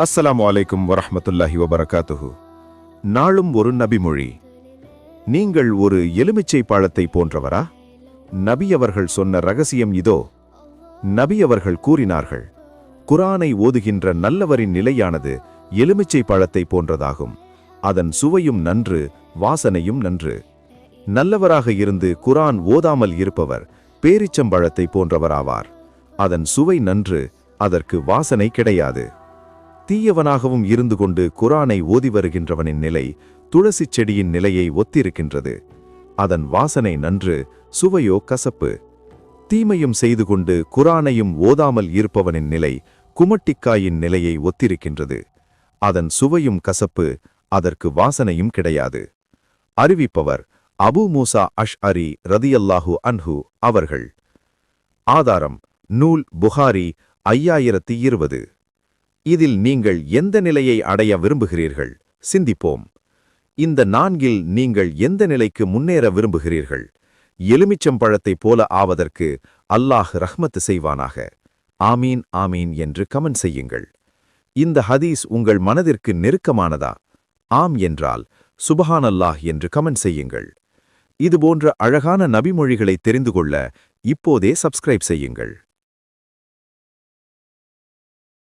அஸ்ஸலாமு அலைக்கும் வரஹ்மத்துல்லாஹி வபரகாத்துஹு. நாளும் ஒரு நபிமொழி. நீங்கள் ஒரு எலுமிச்சை பழத்தை போன்றவரா? நபி அவர்கள் சொன்ன ரகசியம் இதோ. நபி அவர்கள் கூறினார்கள், குர்ஆனை ஓதுகின்ற நல்லவரின் நிலையானது எலுமிச்சை பழத்தை போன்றதாகும். அதன் சுவையும் நன்று, வாசனையும் நன்று. நல்லவராக இருந்து குர்ஆன் ஓதாமல் இருப்பவர் பேரிச்சம்பழத்தை போன்றவராவார். அதன் சுவை நன்று, அதற்கு வாசனை கிடையாது. தீயவனாகவும் இருந்து கொண்டு குர்ஆனை ஓதி வருகின்றவனின் நிலை துளசிச் செடியின் நிலையை ஒத்திருக்கின்றது. அதன் வாசனை நன்று, சுவையோ கசப்பு. தீமையும் செய்து கொண்டு குர்ஆனையும் ஓதாமல் இருப்பவனின் நிலை குமட்டிக்காயின் நிலையை ஒத்திருக்கின்றது. அதன் சுவையும் கசப்பு, அதற்கு வாசனையும் கிடையாது. அறிவிப்பவர் அபூ மூசா அஷ்அரி ரதியல்லாஹு அன்ஹு அவர்கள். ஆதாரம் நூல் புகாரி 5020. இதில் நீங்கள் எந்த நிலையை அடைய விரும்புகிறீர்கள்? சிந்திப்போம். இந்த 4இல் நீங்கள் எந்த நிலைக்கு முன்னேற விரும்புகிறீர்கள்? எலுமிச்சம்பழத்தைப் போல ஆவதற்கு அல்லாஹ் ரஹ்மத் செய்வானாக. ஆமீன் ஆமீன் என்று கமெண்ட் செய்யுங்கள். இந்த ஹதீஸ் உங்கள் மனதிற்கு நெருக்கமானதா? ஆம் என்றால் சுபஹானல்லாஹ் என்று கமெண்ட் செய்யுங்கள். இதுபோன்ற அழகான நபிமொழிகளை தெரிந்து கொள்ள இப்போதே சப்ஸ்கிரைப் செய்யுங்கள்.